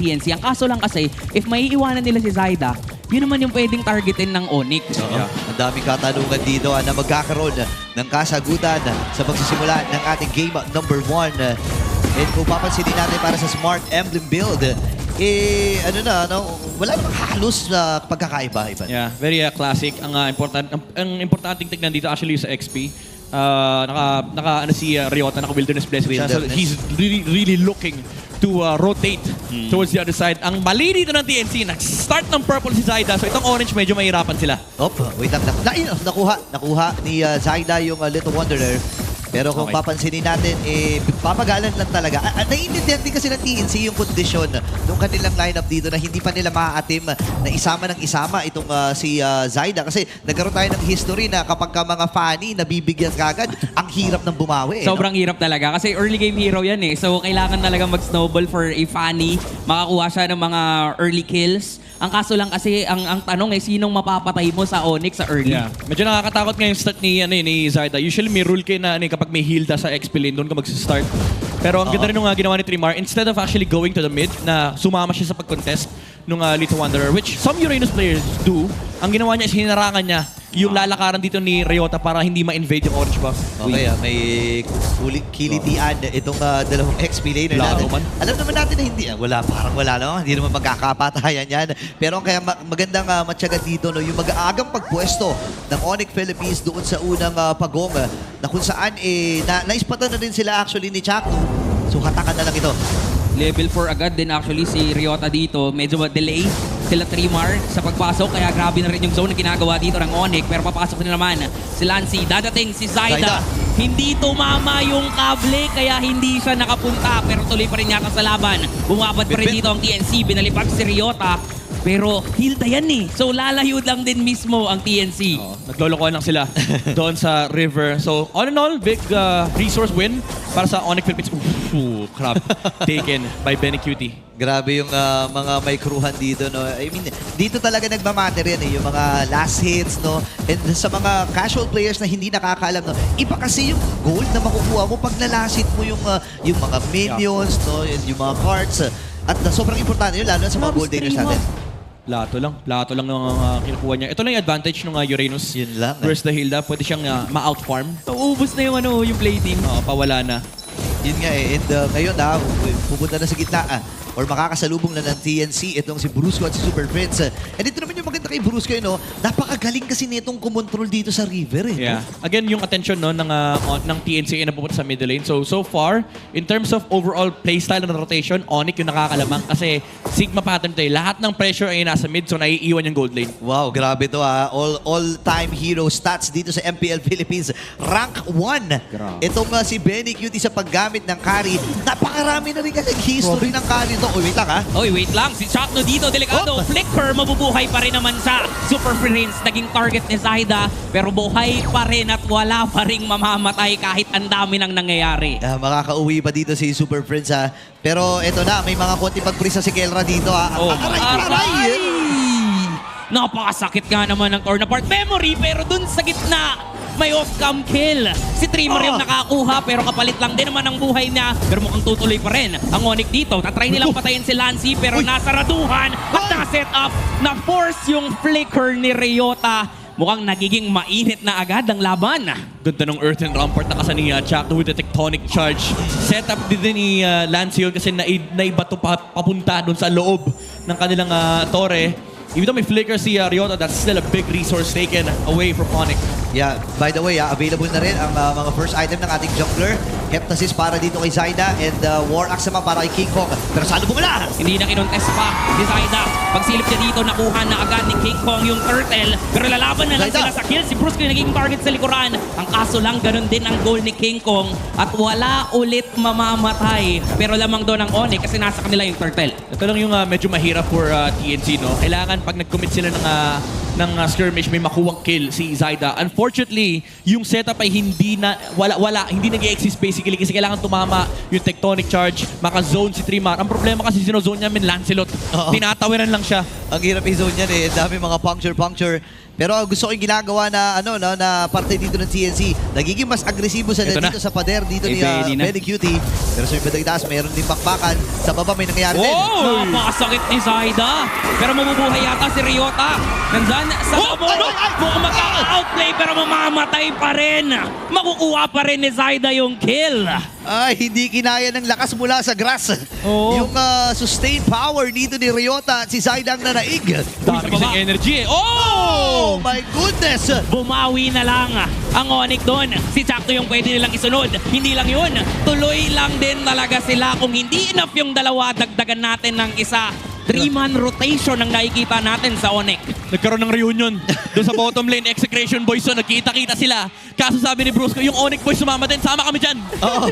PNC. Ang kaso lang kasi, if maiiwanan nila si Zyda, yun naman yung pwedeng targetin ng Onyx. Ang daming katanungan dito na magkakaroon ng kasagutan sa pagsisimula ng ating game number 1. And kung papansinin natin para sa Smart Emblem build, wala namang halos na pagkakaiba. Yeah, very classic. Ang importanteng tignan dito actually sa XP. Si Ryota, naka Wilderness Blessing siya. So he's really looking to rotate towards the other side. Ang mali dito ng TNC, nag-start ng purple si Zyda. So itong orange, medyo mahirapan sila. Wait lang. Nakuha ni Zyda yung Little Wanderer. Pero kung papansinin natin, papagalan lang talaga. Naiintindihan din kasi ng TNC yung kondisyon ng kanilang lineup dito na hindi pa nila maaatim na isama ng isama itong si Zyda. Kasi nagkaroon tayo ng history na kapag ka mga Fanny nabibigyan kagad, ang hirap ng bumawi. Sobrang hirap talaga kasi early game hero yan eh. So kailangan talaga mag-snowball for a Fanny. Makakuha siya ng mga early kills. Ang kaso lang kasi, ang tanong ay sinong mapapatay mo sa Onyx sa early? Yeah. Medyo nakakatakot nga yung start ni Zyda. Usually may rule kayo na kapag may Hilda sa XP lane, doon ka mag-start. Pero ang ganda rin nung ginawa ni Trimar, instead of actually going to the mid, na sumama siya sa pag-contest nung Little Wanderer, which some Uranus players do, ang ginawa niya is hinarangan niya yung lalakaran dito ni Ryota para hindi ma-invade yung orange buff. Okay, may kilitian itong dalawang XP laner natin. Alam naman natin na hindi, parang wala no? Hindi naman magkakapatayan yan. Pero ang kaya magandang matyaga dito, no, yung mag-aagang pagpwesto ng Onyx Philippines doon sa unang pagong na kung saan naispatan na rin sila actually ni Chakno. So hatakan na lang ito. Level 4 agad din actually si Ryota dito. Medyo delay sila Trimar sa pagpasok. Kaya grabe na rin yung zone na ginagawa dito ng Onyx. Pero papasok na naman si Lancy. Dadating si Zyda. Hindi tumama yung kable kaya hindi siya nakapunta. Pero tuloy pa rin yata sa laban. Bumabad pa rin dito ang TNC. Binalipag si Ryota. Pero Hilda yan eh. So lalayo lang din mismo ang TNC. Naglolokohan lang sila doon sa river. So all in all, big resource win para sa Onyx Philippines. Crap. Taken by Benny Cutie. Grabe yung mga may kruhan dito, no? I mean, dito talaga nagmamatter yan eh, yung mga last hits, no? And sa mga casual players na hindi nakakaalam, no? Iba kasi yung gold na makukuha mo pag nalasit mo yung mga minions, no? Yung mga cards. At sobrang importante yun, lalo na sa mga gold diners natin. Plato lang ng kinukuha niya. Ito lang yung advantage ng Uranus. Yun lang. Versus the Hilda, pwede siyang ma-outfarm. Ubus na yung plating. Pawala na. Yun nga eh. And ngayon pupunta na sa gitna or makakasalubong na ng TNC itong si Brusco at si Super Prince. And ito naman yung maganda kay Brusco, no? Napakagaling kasi nitong kumontrol dito sa river eh. Yeah. Again, yung attention no, ng TNC na pupunta sa middle lane. So far, in terms of overall playstyle and rotation, Onyx yung nakakalamang kasi Sigma pattern tayo. Lahat ng pressure ay nasa mid, so naiiwan yung gold lane. Wow, grabe to All-time hero stats dito sa MPL Philippines. Rank 1. Itong si Benny Cutie sa paggamit ng carry. Napakarami na rin kasi history ng carry to. Wait lang ha. Wait lang. Si Chakno dito, delikado. Flicker, mabubuhay pa rin naman sa Super Prince. Naging target ni Zyda. Pero buhay pa rin at wala pa rin mamamatay kahit ang dami nang nangyayari. Makakauwi pa dito si Super Prince ha. Pero eto na, may mga konti pagprisa si Kelra dito ha. Aray! Napakasakit nga naman ng corner part memory pero dun sa gitna may off-cam kill. Si Trimar yung nakakuha pero kapalit lang din naman ang buhay niya. Pero mukhang tutuloy pa rin ang Onyx dito. Tatry nilang patayin si Lancy pero nasaraduhan at na-set up. Na-force yung flicker ni Ryota. Mukhang nagiging mainit na agad ang laban. Ganda ng Earth and Rampart na kasi ni Chakno with the Tectonic Charge. Set up din ni Lance yun kasi naibato papunta doon sa loob ng kanilang torre. Even though may flicker si Ryota, that's still a big resource taken away from Onyx. Yeah, by the way, available na rin ang mga first item ng ating jungler. Heptasis para dito kay Zyda and War Axe naman para kay King Kong. Pero salubong na! Hindi na kinontes pa si Zyda. Pagsilip niya dito, nakuha na agad ni King Kong yung turtle. Pero lalaban na lang sila sa kill. Si Brusco yung naging target sa likuran. Ang kaso lang, ganun din ang goal ni King Kong. At wala ulit mamamatay. Pero lamang doon ang Onyx kasi nasa kanila yung turtle. Ito lang yung medyo mahirap for TNC, no? Kailangan pag nag-commit sila ng skirmish, may makuwang kill si Zyda. Unfortunately, yung setup ay hindi nag-exist basically kasi kailangan tumama yung Tectonic Charge, maka-zone si Trimar. Ang problema kasi sinozone niya min Lancelot. Tinatawiran lang siya. Ang hirap i-zone yan eh. Dami mga puncture. Pero gusto ko yung ginagawa na na parte dito ng TNC. Nagiging mas agresibo sila Ito na. dito sa pader dito ni Benny na. Benny Cutie. Pero sa ibang itaas, mayroon din bakbakan. Sa baba may nangyayari din. Napakasakit ni Zaida. Pero mabubuhay yata si Ryota. Nandyan sa babo. Mukhang magkaka-outplay pero mamamatay pa rin. Makukuha pa rin ni Zaida yung kill. Ay, hindi kinaya ng lakas mula sa grass. Oo. Yung sustained power dito ni Ryota at si Zaida ang nanaig. Dami kasing energy eh. Oh my goodness! Bumawi na lang ang Onyx doon. Si Chakto yung pwede nilang isunod. Hindi lang yun. Tuloy lang din talaga sila. Kung hindi enough yung dalawa, dagdagan natin ng isa. 3-man rotation ang nakikita natin sa Onyx. Nagkaroon ng reunion doon sa bottom lane. Execration boys so nagkita-kita sila. Kaso sabi ni Brusco, yung Onyx boys sumama din. Sama kami dyan. Oo.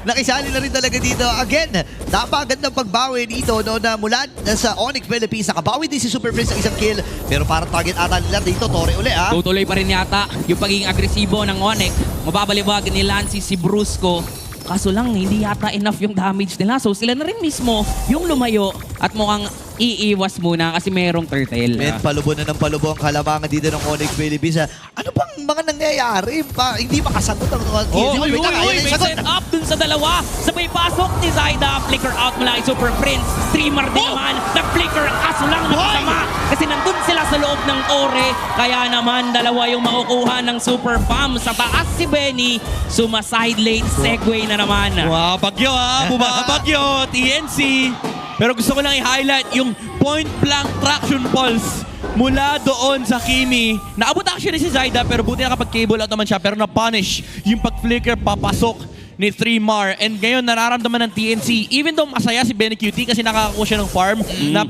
Nakisali na rin talaga dito. Again, napagandang pagbawi dito na mula sa Onyx Philippines. Nakabawi din si Super Prince ng isang kill. Pero parang target ata nila dito, Torre uli Tutuloy pa rin yata yung pagiging agresibo ng Onyx. Mababalibag ni Lancy si Brusco. Kaso lang, hindi yata enough yung damage nila. So sila na rin mismo yung lumayo at mukhang iiwas muna kasi merong turtle. Men, palubo na ng palubo ang kalamangan dito ng Onyx Philippines. Ano bang mga nangyayari? Hindi makasagot ang TNC. Uy, may set up dun sa dalawa. Sabay pasok ni Zaida. Flicker out mula kay Super Prince. Streamer din naman. Nag-flicker. Kaso lang nakasama. Kasi nandun sila sa loob ng ore. Kaya naman dalawa yung makukuha ng Super Fam. Sa taas si Benny. Suma-side lane. Segway na naman. Wow, bagyo ha. Bumabagyo. TNC. Pero gusto ko lang i-highlight yung point blank traction pulse mula doon sa Kimi. Naabot actually si Zaida pero buti nakapag-cable out naman siya pero na-punish yung pag-flicker papasok ni 3mar. And ngayon nararamdaman ng TNC, even though masaya si Benny Cutie kasi nakakakuha siya ng farm,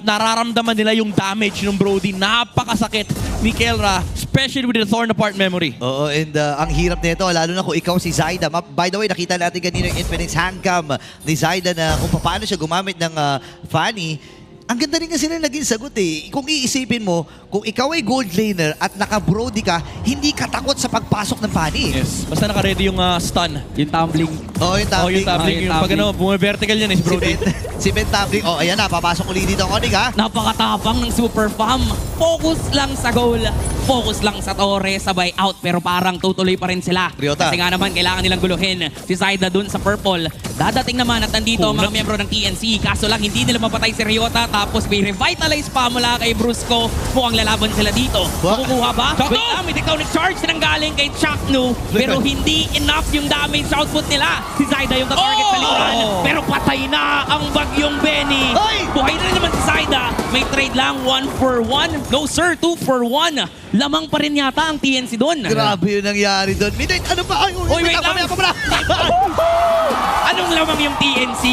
nararamdaman nila yung damage ng Brody. Napakasakit ni Kelra, especially with the torn apart memory. Oo, and ang hirap nito, lalo na kung ikaw si Zaida. By the way, nakita natin kanina yung Infinix handcam ni Zaida na kung paano siya gumamit ng Fanny. Ang ganda rin kasi na naging sagot eh. Kung iisipin mo, kung ikaw ay gold laner at naka-Brody ka, hindi ka takot sa pagpasok ng Fanny. Yes, basta naka-ready yung stun. Yung tumbling. Oo, yung tumbling. Yung tumbling. Yung pag vertical yan eh, si Brody. Si Ben tumbling. Oh, ayan na, papasok ulit dito ang Onyx ha. Napakatapang ng Super Fam. Focus lang sa goal. Focus lang sa torre. Sabay out. Pero parang tutuloy pa rin sila. Ryota. Kasi nga naman, kailangan nilang guluhin. Si Zaida dun sa purple. Dadating naman at nandito ang mga miyembro ng TNC. Kaso lang, hindi nila mapatay si Ryota. Tapos may revitalize pa mula kay Brusco. Mukhang lalaban sila dito. Makukuha ba? Chakno! Wait lang, may tectonic charge na nanggaling kay Chakno. Pero hindi enough yung damage output nila. Si Zaida yung target sa likuran. Pero patay na ang bagyong Benny. Ay! Buhay na naman si Zaida. May trade lang, 1 for 1. No sir, 2 for 1. Lamang pa rin yata ang TNC doon. Grabe yung nangyari doon. Midnight, ano ba? Ay, Uy, wait lang. Anong lamang yung TNC?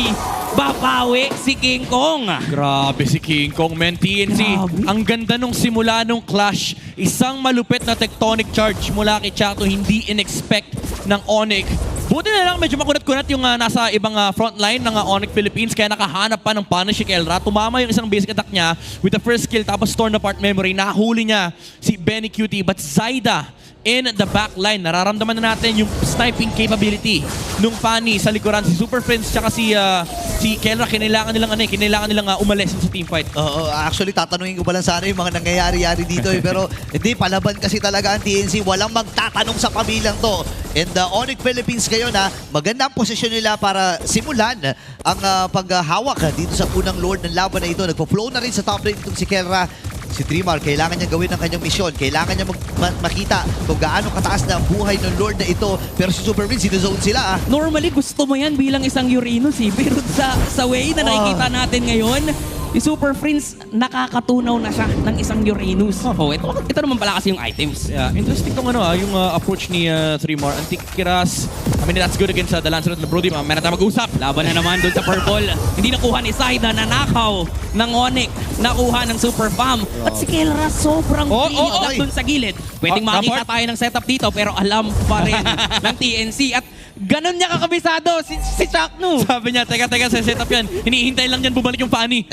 Babawi si King Kong. Grabe si King Kong, man. TNC, Grabe. ang ganda nung simula nung clash. Isang malupit na tectonic charge mula kay Chato, hindi in-expect ng Onyx. Buti na lang, medyo makunat-kunat yung nasa ibang frontline ng Onyx Philippines, kaya nakahanap pa ng punish si Kelra. Tumama yung isang basic attack niya with the first kill, tapos torn apart memory. Nahuli niya si Benny Cutie, but Zaida in the back line. Nararamdaman na natin yung sniping capability nung Fanny sa likuran. Si Super Prince tsaka si Kelra, kailangan nilang umalis sa team fight. Oo, actually tatanungin ko pa lang sana yung mga nangyayari-yari dito eh. Pero hindi, palaban kasi talaga ang TNC. Walang magtatanong sa pamilyang to. And Onyx Philippines ngayon maganda ang posisyon nila para simulan ang paghahawak dito sa unang lord ng laban na ito. Nagpo-flow na rin sa top lane itong si Kelra. Si 3mar, kailangan niya gawin ang kanyang misyon. Kailangan niya makita kung gaano kataas na ang buhay ng Lord na ito. Pero si Super Prince, sinuzone sila Normally, gusto mo yan bilang isang Uranus eh. Pero sa way na nakikita natin ngayon, si Super Prince, nakakatunaw na siya ng isang Uranus. Oh, ito naman pala kasi yung items. Yeah, interesting tong yung approach ni 3mar. Antikiras. I mean, that's good against the Lancelot na Brody. Meron tayo mag-usap. Laban na naman doon sa purple. Hindi nakuha ni Zaida, nanakaw ng Onyx. Nakuha ng Super Fam. At si Kelra sobrang pilit doon sa gilid. Pwedeng makita tayo ng setup dito pero alam pa rin ng TNC. At ganun niya kakabisado si Chakno. Sabi niya, teka, sa setup yan. Hinihintay lang yan bumalik yung Fanny.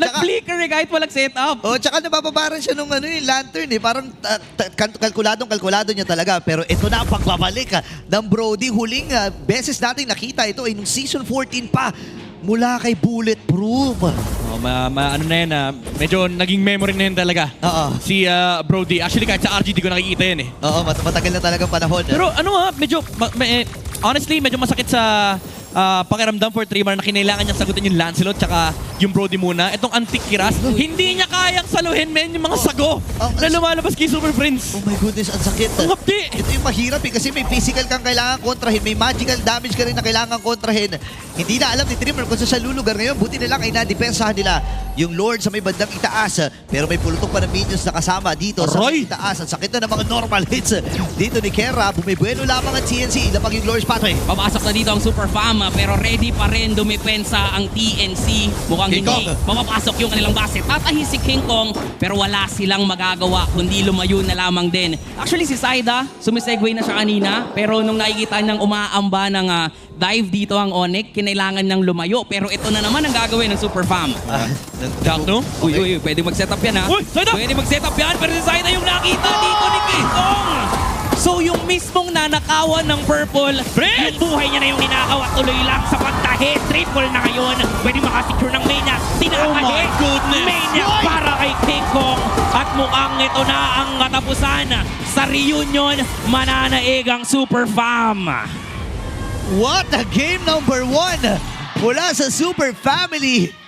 Nag-flicker eh kahit walang setup. Oh, tsaka nabababaran siya nung lantern eh. Parang kalkulado niya talaga. Pero ito na ang pagbabalik ng Brody. Huling beses natin nakita ito ay nung season 14 pa. mula kay Bulletproof. Oh, ano na yan, medyo naging memory na yun talaga. Oo. Si Brody. Actually, kahit sa RG, di ko nakikita yan eh. Oo, matagal na talagang panahon. Pero medyo, honestly, medyo masakit sa pakiramdam for Trimar na kinailangan niya sagutin yung Lancelot tsaka yung Brody muna. Itong Antique Kiras, hindi niya kayang saluhin, men, yung mga sago na lumalabas kay Super Prince. Oh my goodness, ang sakit. Ang hapdi. Ito yung mahirap kasi may physical kang kailangan kontrahin, may magical damage ka rin na kailangan kontrahin. Hindi na alam ni Trimmer kung saan siya lulugar ngayon. Buti na lang ay nadepensahan nila yung Lord sa may bandang itaas. Pero may pulutok pa ng minions na kasama dito sa Roy! itaas. Ang sakit na ng mga normal hits dito ni Kera. Bumibueno lamang ang TNC. Lapag yung Glorious Pathway. Papasok na dito ang Super Fam, pero ready pa rin dumipensa ang TNC. Mukhang King hindi Kong. mapapasok yung kanilang base. Tatahi si King Kong, pero wala silang magagawa kundi lumayo na lamang din. Actually, si Saida, sumisegue na siya kanina, pero nung nakikita niyang umaamba ng dive dito ang Onyx, kinailangan niyang lumayo. Pero ito na naman ang gagawin ng Super Fam. Jack, no? Uy, pwede mag-setup yan ha. Uy, Saida! Pwede mag-setup yan, pero si Saida yung nakita dito ni King Kong. So yung mismong nanakawan ng Purple, yung buhay niya na yung ninakaw at tuloy lang sa pagtahi. Triple na ngayon. Pwede makasecure ng Maniac. Tinakahi. Oh my goodness. Maniac para kay King Kong. At mukhang ito na ang katapusan. Sa reunion, mananaig ang Super Fam. What a game number 1 mula sa Super Family.